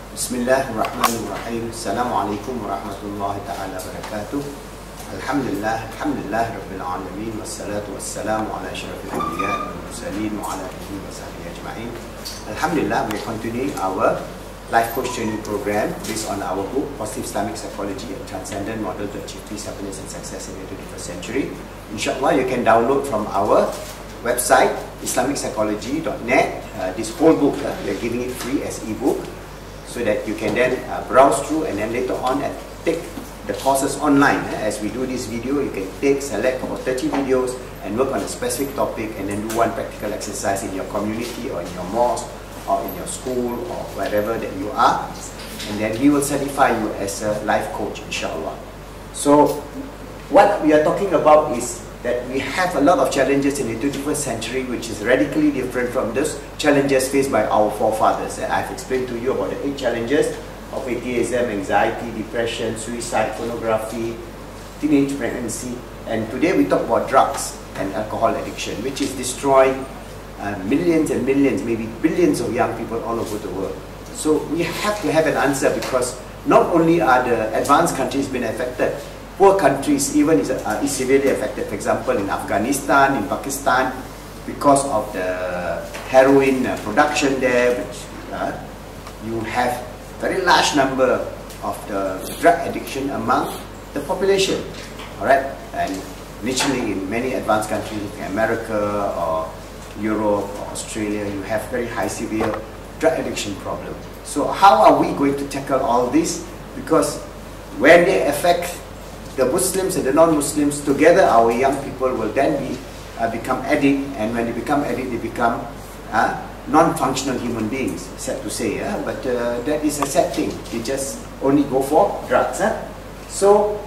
Bismillahirrahmanirrahim. Assalamualaikum warahmatullahi ta'ala wabarakatuh. Alhamdulillah Rabbil Alamin. Wassalatu wassalamu ala asyrafil anbiya wal mursalin wa ala alihi wa sahbihi ajma'in. Alhamdulillah, we are continuing our life coach training program based on our book Positive Islamic Psychology, a Transcendent Model to Achieve Peace, Happiness and Success in the 21st Century. Inshallah, you can download from our website islamic-psychology.net. This whole book, we are giving it free as ebook, so that you can then browse through and then later on take the courses online. As we do this video, you can select about 30 videos and work on a specific topic and then do one practical exercise in your community or in your mosque or in your school or wherever that you are, and then we will certify you as a life coach, inshallah. So what we are talking about is that we have a lot of challenges in the 21st century which is radically different from those challenges faced by our forefathers. I've explained to you about the 8 challenges of atheism, anxiety, depression, suicide, pornography, teenage pregnancy, and today we talk about drugs and alcohol addiction, which is destroying millions and millions, maybe billions of young people all over the world. So we have to have an answer, because not only are the advanced countries being affected, poor countries even is severely affected. For example, in Afghanistan, in Pakistan, because of the heroin production there, which you have very large number of the drug addiction among the population. Alright, and naturally in many advanced countries, like America or Europe or Australia, you have very high severe drug addiction problem. So how are we going to tackle all this? Because when they affect the Muslims and the non-Muslims together, our young people will then become addict, and when they become addict, they become non-functional human beings, sad to say, but that is a sad thing. They just only go for drugs. So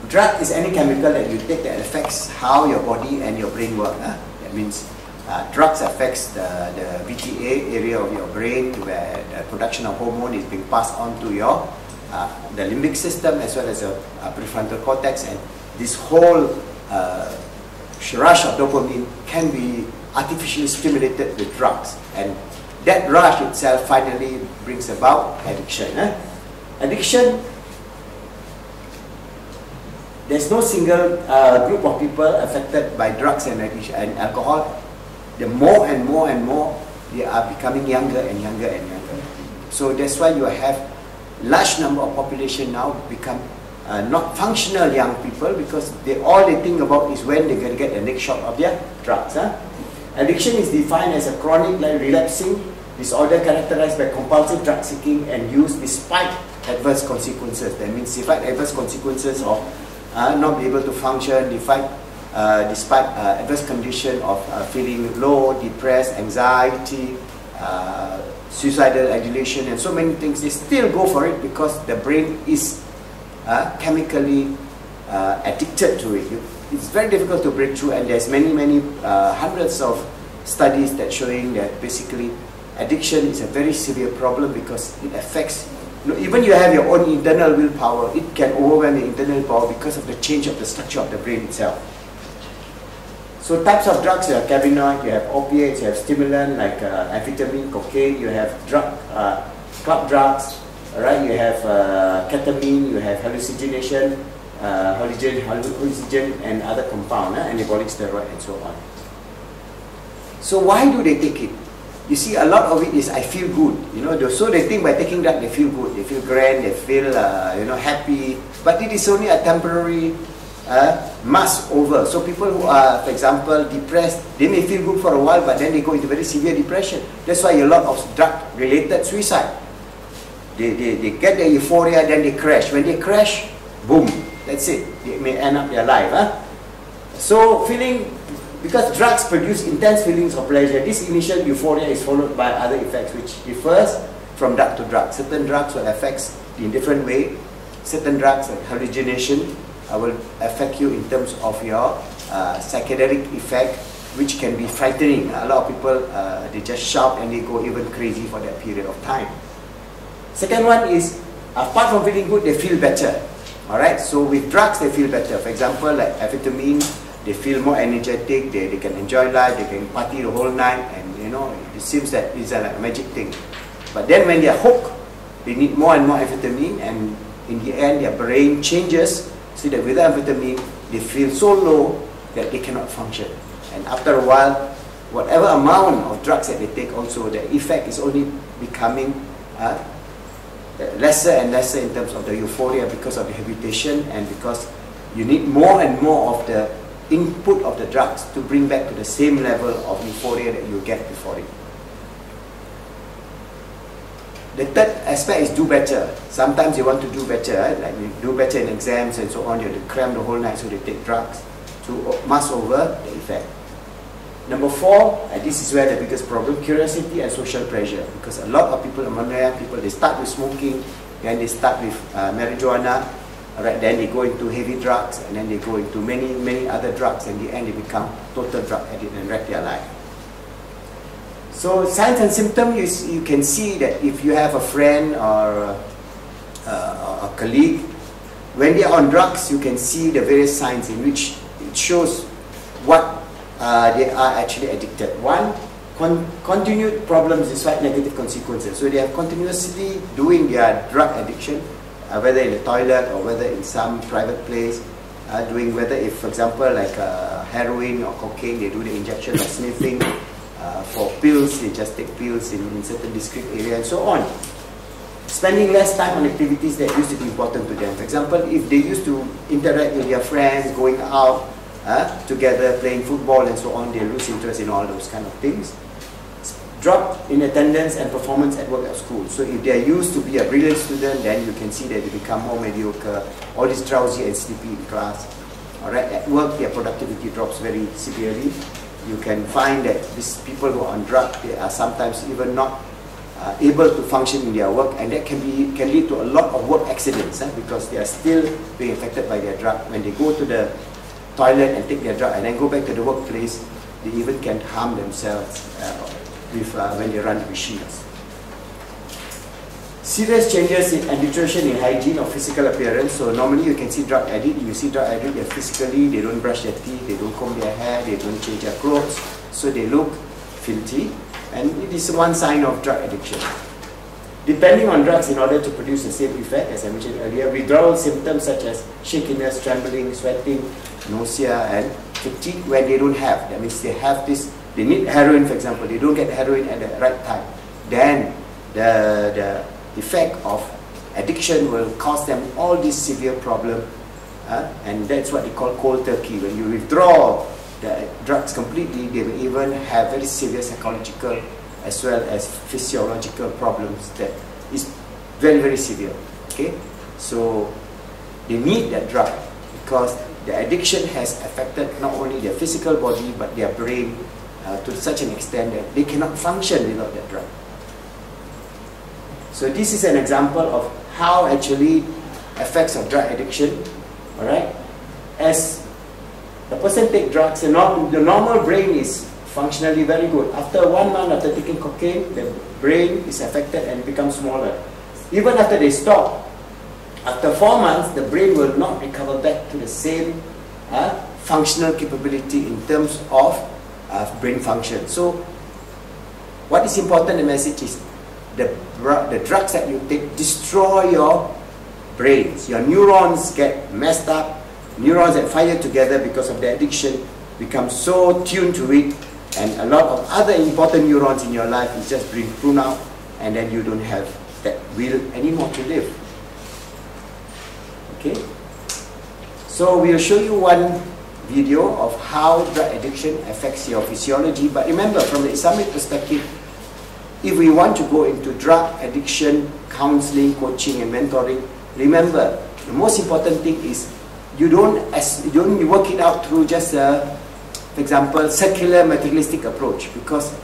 drug is any chemical that you take that affects how your body and your brain work. That means drugs affects the VTA area of your brain, where the production of hormone is being passed on to your the limbic system as well as the prefrontal cortex, and this whole rush of dopamine can be artificially stimulated with drugs, and that rush itself finally brings about addiction. Addiction, there's no single group of people affected by drugs and addiction and alcohol. The more and more and more, they are becoming younger and younger and younger. So that's why you have large number of population now become not functional young people, because all they think about is when they're going to get the next shot of their drugs. Addiction is defined as a chronic, relapsing disorder characterized by compulsive drug seeking and use despite adverse consequences. That means despite adverse consequences of not be able to function, despite adverse condition of feeling low, depressed, anxiety, suicidal ideation, and so many things, they still go for it because the brain is chemically addicted to it. It's very difficult to break through, and there's many hundreds of studies that showing that basically addiction is a very severe problem, because it affects, even you have your own internal willpower, it can overwhelm the internal power because of the change of the structure of the brain itself. So types of drugs, you have cannabinoid, you have opiates, you have stimulant like amphetamine, cocaine, you have club drugs, right? You have ketamine, you have hallucination, hallucinogen and other compound, anabolic steroid and so on. So why do they take it? You see, a lot of it is I feel good, so they think by taking that they feel good, they feel grand, they feel happy, but it is only a temporary mask over. So people who are, for example, depressed, they may feel good for a while, but then they go into very severe depression. That's why a lot of drug-related suicide. They get the euphoria, then they crash. When they crash, boom, that's it. They may end up their life. So because drugs produce intense feelings of pleasure, this initial euphoria is followed by other effects which differs from drug to drug. Certain drugs will affect in different way. Certain drugs like hallucination will affect you in terms of your psychedelic effect, which can be frightening. A lot of people, they just shout and they go even crazy for that period of time. Second one is, apart from feeling good, they feel better. Alright, so with drugs they feel better. For example, like amphetamine, they feel more energetic, they can enjoy life, they can party the whole night, and it seems that it's like a magic thing. But then when they are hooked, they need more and more amphetamine, and in the end their brain changes so that without amphetamine they feel so low that they cannot function. And after a while, whatever amount of drugs that they take, also the effect is only becoming lesser and lesser in terms of the euphoria, because of the habitation, and because you need more and more of the input of the drugs to bring back to the same level of euphoria that you get before it. The third aspect is do better. Sometimes you want to do better, right? Like you do better in exams and so on, you have to cram the whole night, so they take drugs to mask over the effect. Number 4, and this is where the biggest problem, curiosity and social pressure. Because a lot of people, among young people, they start with smoking, then they start with marijuana, right? Then they go into heavy drugs, and then they go into many other drugs, and in the end they become total drug addict and wreck their life. So signs and symptoms, you can see that if you have a friend or a colleague, when they are on drugs, you can see the various signs in which it shows what they are actually addicted. One, continued problems despite negative consequences. So they are continuously doing their drug addiction, whether in the toilet or whether in some private place, whether if, for example, like heroin or cocaine, they do the injection or sniffing. For pills, they just take pills in certain discrete area and so on. Spending less time on activities that used to be important to them. For example, if they used to interact with their friends, going out together, playing football and so on, they lose interest in all those kind of things. Drop in attendance and performance at work, at school. So if they are used to be a brilliant student, then you can see that they become more mediocre, always drowsy and sleepy in class. Alright, at work their productivity drops very severely. You can find that these people who are on drugs, they are sometimes even not able to function in their work, and that can lead to a lot of work accidents because they are still being affected by their drug. When they go to the toilet and take their drug and then go back to the workplace, they even can harm themselves when they run the machines. Serious changes in nutrition, in hygiene or physical appearance. So normally you can see drug addict, they're physically, they don't brush their teeth, they don't comb their hair, they don't change their clothes, so they look filthy, and it is one sign of drug addiction. Depending on drugs, in order to produce the same effect, as I mentioned earlier, withdrawal symptoms such as shakiness, trembling, sweating, nausea and fatigue when they don't have. That means they have this, they need heroin, for example, they don't get heroin at the right time. Then the effect of addiction will cause them all these severe problems, and that's what they call cold turkey. When you withdraw the drugs completely, they will even have very severe psychological as well as physiological problems that is very, very severe. Okay, so they need that drug because the addiction has affected not only their physical body but their brain to such an extent that they cannot function without that drug. So this is an example of how actually effects of drug addiction. All right, as the person takes drugs, the normal brain is functionally very good. After 1 month after taking cocaine, the brain is affected and becomes smaller. Even after they stop, after 4 months, the brain will not recover back to the same functional capability in terms of brain function. So what is important, the message is the drugs that you take destroy your brains. Your neurons get messed up. Neurons that fire together because of the addiction become so tuned to it, and a lot of other important neurons in your life is just being pruned out, and then you don't have that will anymore to live. Okay? So we'll show you one video of how drug addiction affects your physiology. But remember, from the Islamic perspective, if we want to go into drug addiction counseling, coaching and mentoring, remember the most important thing is you don't work it out through just a, for example, secular materialistic approach. Because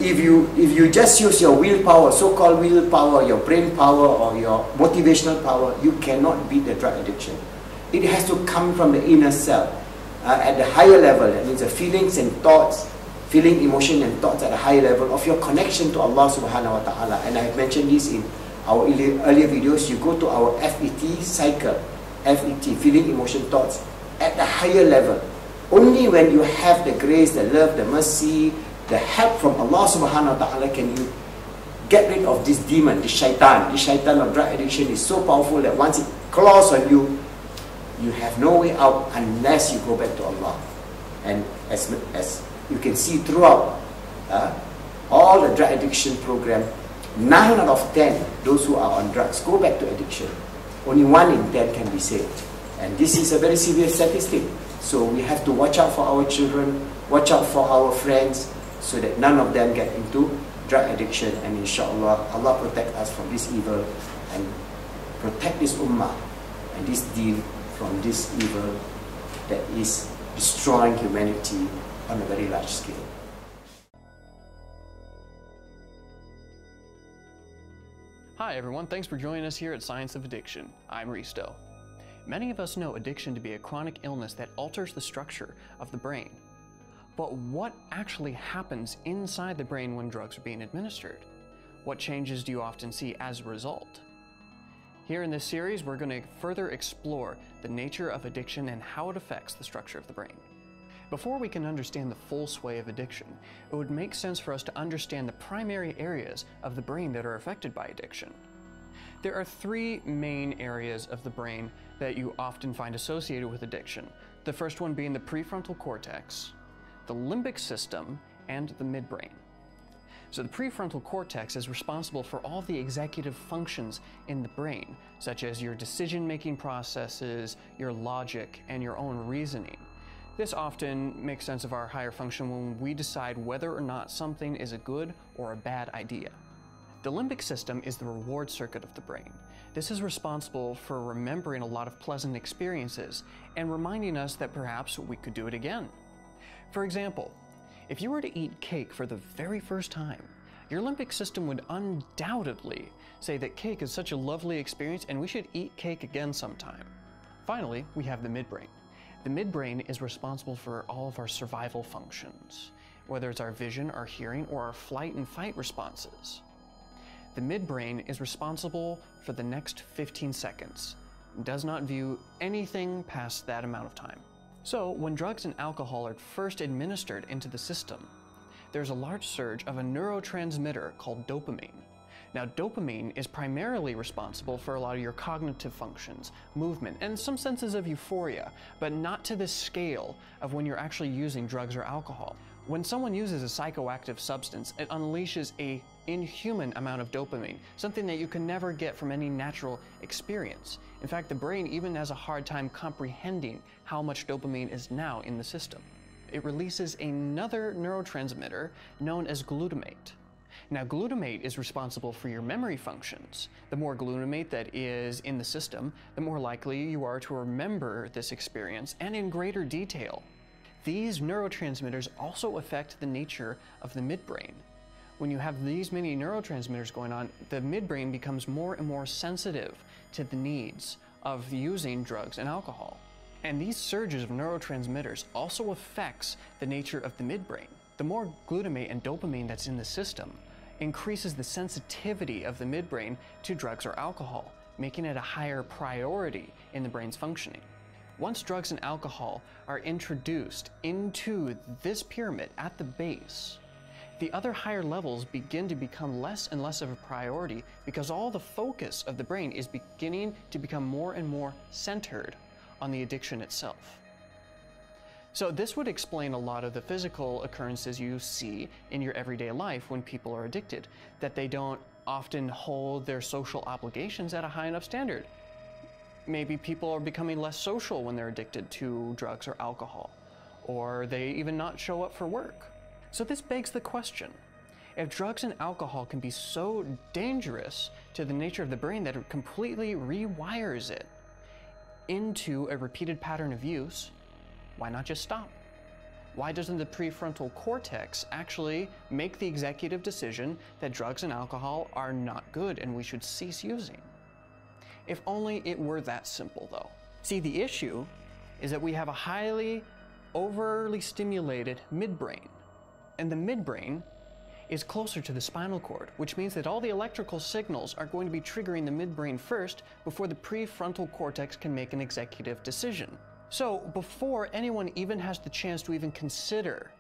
if you just use your willpower, so-called willpower, your brain power or your motivational power, you cannot beat the drug addiction. It has to come from the inner self at the higher level. That means the feelings and thoughts, feeling, emotion and thoughts at a higher level of your connection to Allah subhanahu wa ta'ala. And I have mentioned this in our earlier videos. You go to our FET cycle, FET, feeling, emotion, thoughts, at the higher level. Only when you have the grace, the love, the mercy, the help from Allah subhanahu wa ta'ala can you get rid of this demon, this shaitan. This shaitan of drug addiction is so powerful that once it claws on you, you have no way out unless you go back to Allah. And as you can see throughout all the drug addiction program, 9 out of 10, those who are on drugs, go back to addiction. Only 1 in 10 can be saved. And this is a very severe statistic. So we have to watch out for our children, watch out for our friends, so that none of them get into drug addiction. And inshallah, Allah protect us from this evil and protect this ummah and this deen from this evil that is destroying humanity on a very large scale. Hi everyone, thanks for joining us here at Science of Addiction. I'm Risto. Many of us know addiction to be a chronic illness that alters the structure of the brain. But what actually happens inside the brain when drugs are being administered? What changes do you often see as a result? Here in this series, we're going to further explore the nature of addiction and how it affects the structure of the brain. Before we can understand the full sway of addiction, it would make sense for us to understand the primary areas of the brain that are affected by addiction. There are 3 main areas of the brain that you often find associated with addiction. The first one being the prefrontal cortex, the limbic system, and the midbrain. So the prefrontal cortex is responsible for all the executive functions in the brain, such as your decision-making processes, your logic, and your own reasoning. This often makes sense of our higher function when we decide whether or not something is a good or a bad idea. The limbic system is the reward circuit of the brain. This is responsible for remembering a lot of pleasant experiences and reminding us that perhaps we could do it again. For example, if you were to eat cake for the very first time, your limbic system would undoubtedly say that cake is such a lovely experience and we should eat cake again sometime. Finally, we have the midbrain. The midbrain is responsible for all of our survival functions, whether it's our vision, our hearing, or our flight and fight responses. The midbrain is responsible for the next 15 seconds and does not view anything past that amount of time. So, when drugs and alcohol are first administered into the system, there's a large surge of a neurotransmitter called dopamine. Now, dopamine is primarily responsible for a lot of your cognitive functions, movement, and some senses of euphoria, but not to the scale of when you're actually using drugs or alcohol. When someone uses a psychoactive substance, it unleashes an inhuman amount of dopamine, something that you can never get from any natural experience. In fact, the brain even has a hard time comprehending how much dopamine is now in the system. It releases another neurotransmitter known as glutamate. Now, glutamate is responsible for your memory functions. The more glutamate that is in the system, the more likely you are to remember this experience and in greater detail. These neurotransmitters also affect the nature of the midbrain. When you have these many neurotransmitters going on, the midbrain becomes more and more sensitive to the needs of using drugs and alcohol. And these surges of neurotransmitters also affects the nature of the midbrain. The more glutamate and dopamine that's in the system increases the sensitivity of the midbrain to drugs or alcohol, making it a higher priority in the brain's functioning. Once drugs and alcohol are introduced into this pyramid at the base, the other higher levels begin to become less and less of a priority because all the focus of the brain is beginning to become more and more centered on the addiction itself. So this would explain a lot of the physical occurrences you see in your everyday life when people are addicted, that they don't often hold their social obligations at a high enough standard. Maybe people are becoming less social when they're addicted to drugs or alcohol, or they even not show up for work. So this begs the question, if drugs and alcohol can be so dangerous to the nature of the brain that it completely rewires it into a repeated pattern of use, why not just stop? Why doesn't the prefrontal cortex actually make the executive decision that drugs and alcohol are not good and we should cease using? If only it were that simple, though. See, the issue is that we have a highly overly stimulated midbrain, and the midbrain is closer to the spinal cord, which means that all the electrical signals are going to be triggering the midbrain first before the prefrontal cortex can make an executive decision. So before anyone even has the chance to even consider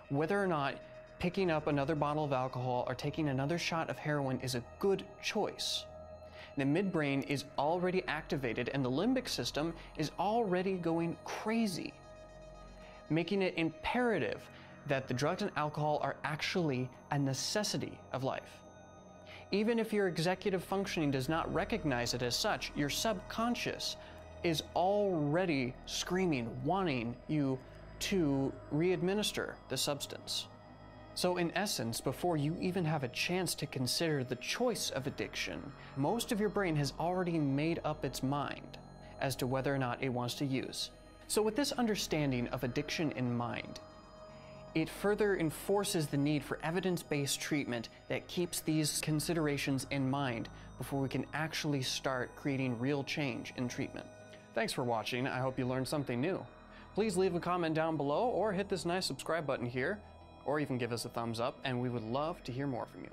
whether or not picking up another bottle of alcohol or taking another shot of heroin is a good choice. The midbrain is already activated and the limbic system is already going crazy, making it imperative that the drugs and alcohol are actually a necessity of life. Even if your executive functioning does not recognize it as such, your subconscious is already screaming, wanting you to re-administer the substance. So in essence, before you even have a chance to consider the choice of addiction, most of your brain has already made up its mind as to whether or not it wants to use. So with this understanding of addiction in mind, it further enforces the need for evidence-based treatment that keeps these considerations in mind before we can actually start creating real change in treatment. Thanks for watching. I hope you learned something new. Please leave a comment down below or hit this nice subscribe button here, or even give us a thumbs up, and we would love to hear more from you.